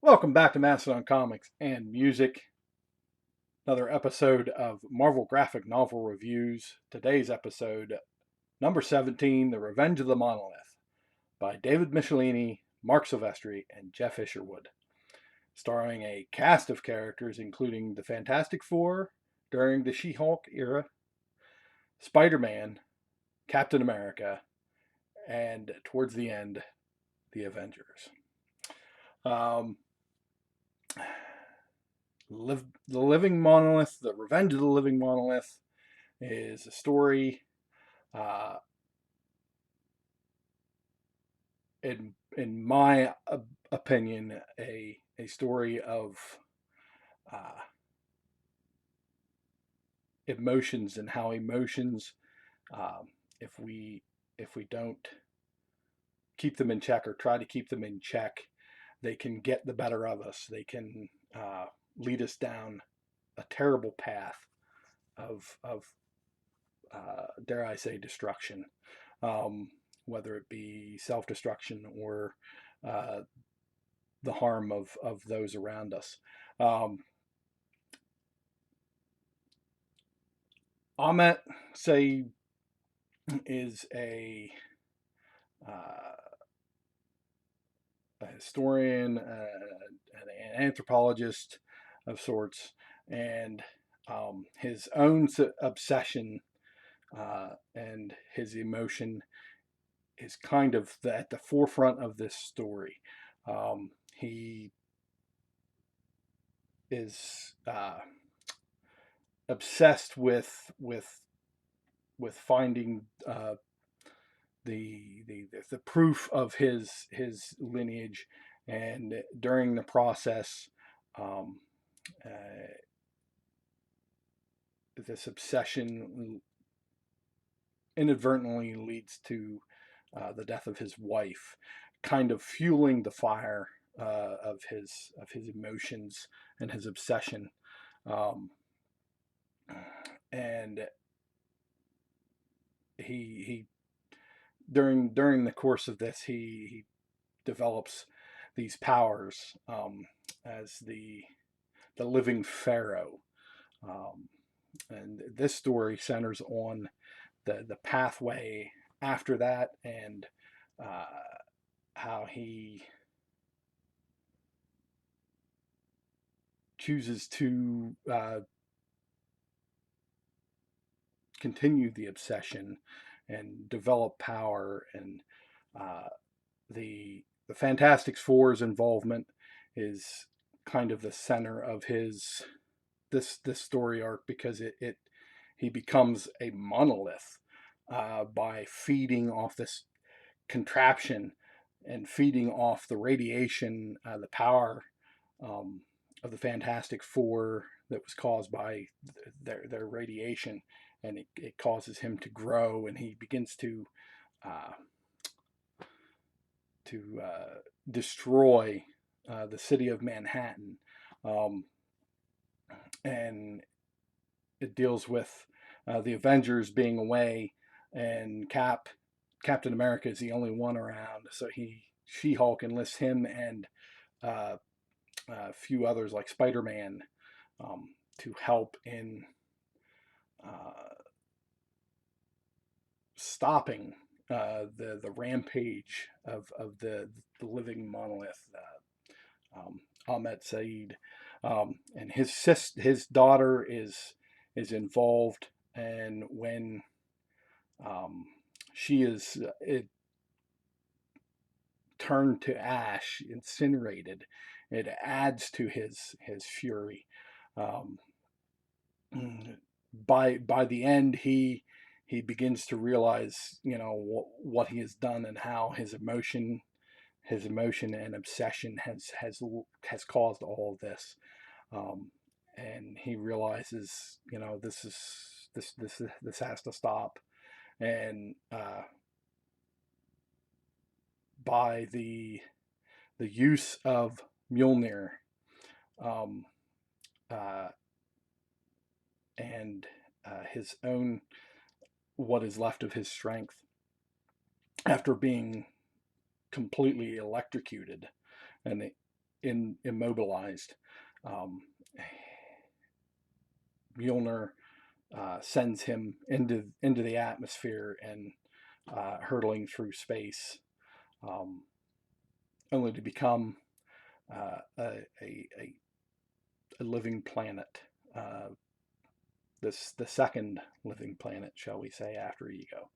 Welcome back to Mastodon Comics and Music. Another episode of Marvel Graphic Novel Reviews. Today's episode, number 17, The Revenge of the Monolith, by David Michelinie, Mark Silvestri, and Jeff Isherwood. Starring a cast of characters including the Fantastic Four during the She-Hulk era, Spider-Man, Captain America, and towards the end, the Avengers. The Living Monolith, The Revenge of the Living Monolith, is a story, uh, in my opinion, a story of uh, emotions and how emotions, um, if we if we don't keep them in check or try to keep them in check, they can get the better of us. They can lead us down a terrible path of dare I say, destruction, um, whether it be self-destruction or uh, the harm of those around us. Um, Ahmet Said is uh, a historian, an anthropologist of sorts, and his own obsession and his emotion is kind of at the forefront of this story. He is obsessed with finding the proof of his lineage, and during the process, um, uh, this obsession inadvertently leads to the death of his wife, kind of fueling the fire of his emotions and his obsession. Um, and he during the course of this, he develops these powers, as the living pharaoh. Um, and this story centers on the pathway after that, and uh, how he chooses to continue the obsession and develop power. And uh, the Fantastic Four's involvement is kind of the center of his this story arc, because it he becomes a monolith by feeding off this contraption and feeding off the radiation, the power, um, of the Fantastic Four that was caused by their radiation, and it causes him to grow, and he begins uh, to destroy the city of Manhattan, um, and it deals with the Avengers being away, and Captain America is the only one around, so She-Hulk enlists him and uh, a few others like Spider-Man, to help in uh, stopping the rampage of the living monolith. Ahmet Said, and his daughter is involved, and when um, she is turned to ash, incinerated, it adds to his fury. Um, by the end, he begins to realize, what he has done, and how his emotion and obsession has caused all of this. Um, and he realizes, this has to stop. And by the use of Mjolnir, um, uh, and his own, what is left of his strength after being completely electrocuted, and immobilized. Um, Mjolnir sends him into the atmosphere and hurtling through space, um, only to become a living planet. The second living planet, shall we say, after Ego.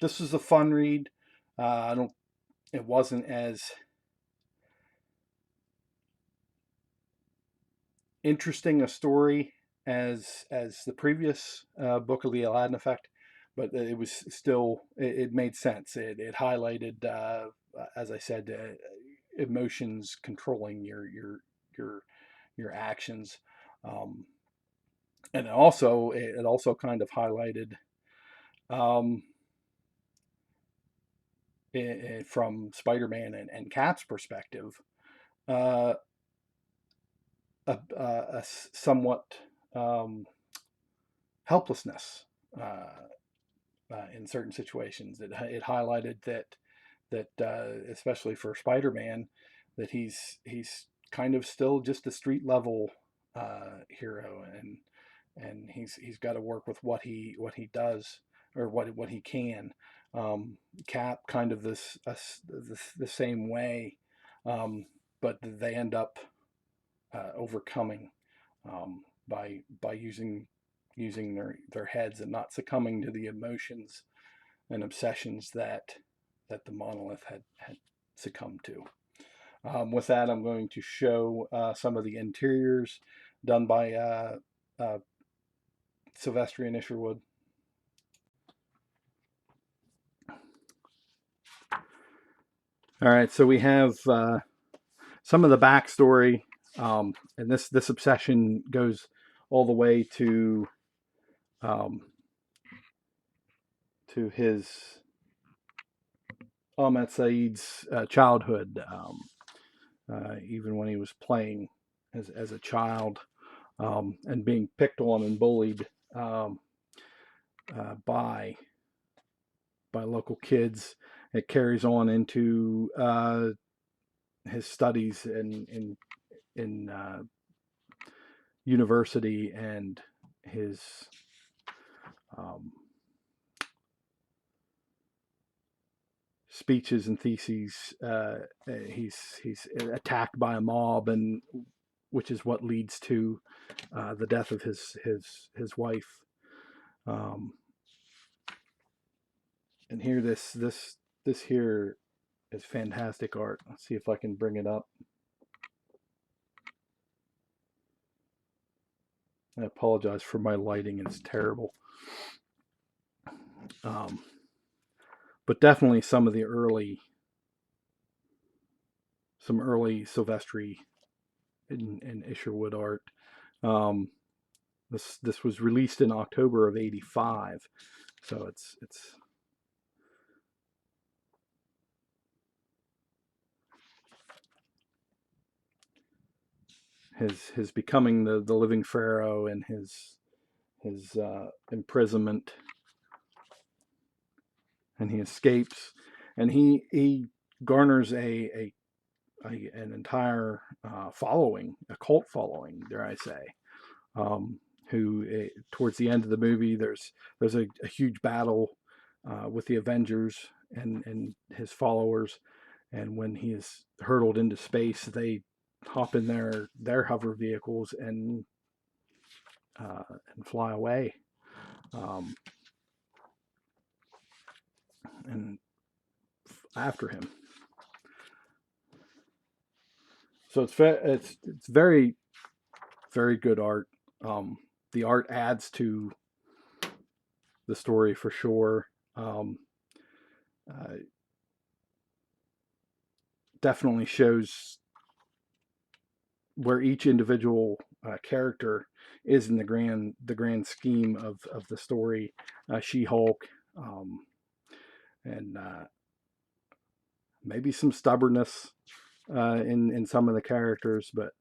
This was a fun read. I don't. It wasn't as interesting a story as the previous book of the Aladdin Effect, but it was still it made sense. It highlighted, as I said, emotions controlling your your actions, um, and it also kind of highlighted, um, from Spider-Man and Cap's perspective, uh, a somewhat, um, helplessness, in certain situations. It highlighted that especially for Spider-Man, that he's kind of still just a street level hero, and he's got to work with what he does, or what he can. Cap kind of the same way, but they end up overcoming, by using their heads and not succumbing to the emotions and obsessions that the monolith had succumbed to. With that, I'm going to show some of the interiors done by uh, Silvestri and Isherwood. All right, so we have some of the backstory, and this obsession goes all the way um, to his Ahmed Said's childhood, even when he was playing as a child, and being picked on and bullied, um, by local kids. It carries on into his studies in university, and his, um, speeches and theses. He's attacked by a mob, and which is what leads to the death of his wife. Um, and here, this here is fantastic art. Let's see if I can bring it up. I apologize for my lighting; it's terrible. Um, but definitely some early Silvestri and Isherwood art. Um, this was released in October of '85, so it's his becoming the living pharaoh, and his imprisonment, and he escapes, and he garners an entire following, a cult following, dare I say. Who towards the end of the movie, there's a huge battle with the Avengers and his followers, and when he is hurtled into space, they hop in their hover vehicles and fly away, um, and after him. So it's very, very good art. The art adds to the story for sure. Uh, Definitely shows where each individual character is in the grand scheme of the story. She-Hulk, um, and maybe some stubbornness in some of the characters, but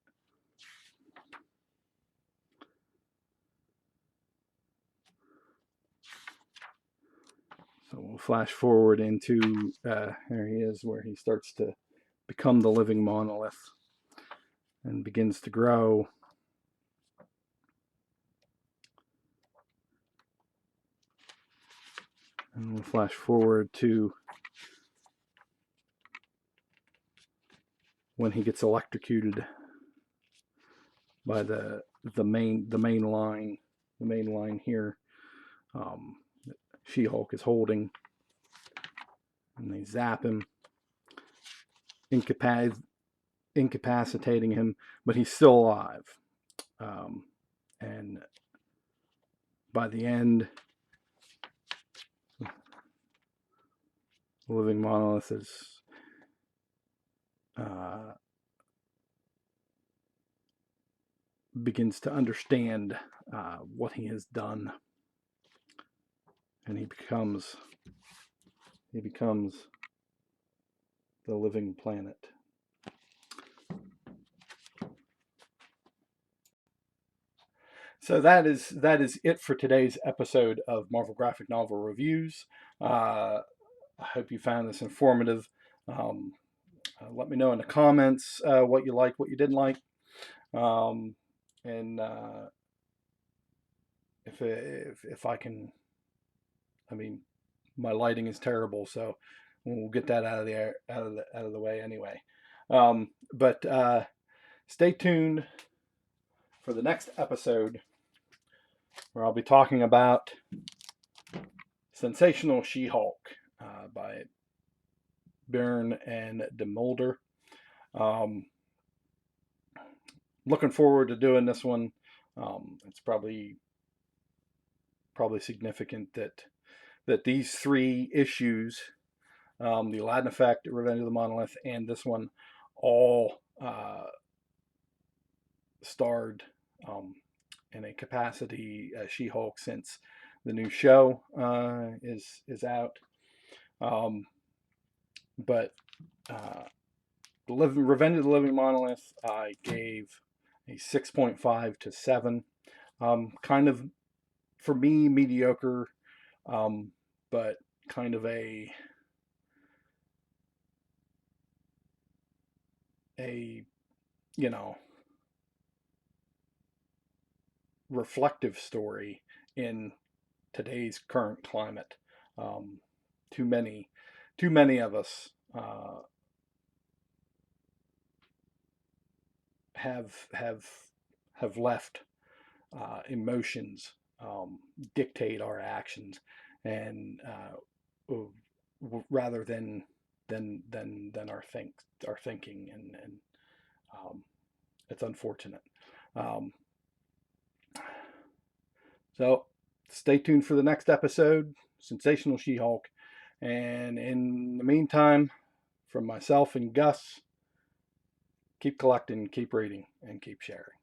so we'll flash forward into there he is, where he starts to become the living monolith and begins to grow. And we'll flash forward to when he gets electrocuted by the main line here. She-Hulk is holding, and they zap him, incapacitating him, but he's still alive. And by the end, the living monolith is begins to understand what he has done, and he becomes the living planet. So that is it for today's episode of Marvel Graphic Novel Reviews. I hope you found this informative. Let me know in the comments what you liked, what you didn't like. And if I can, I mean, my lighting is terrible, so we'll get that out of the way anyway. But stay tuned for the next episode, where I'll be talking about Sensational She-Hulk by Byrne and DeMulder. Looking forward to doing this one. It's probably significant that these 3 issues, the Aladdin Effect, Revenge of the Monolith, and this one, all starred in a capacity She-Hulk since the new show is out. But Revenge of the Living Monolith, I gave a 6.5 to 7. Kind of, for me, mediocre, but kind of a reflective story in today's current climate. Too many of us have left emotions dictate our actions, and rather than our thinking, and it's unfortunate. So stay tuned for the next episode, Sensational She-Hulk. And in the meantime, from myself and Gus, keep collecting, keep reading, and keep sharing.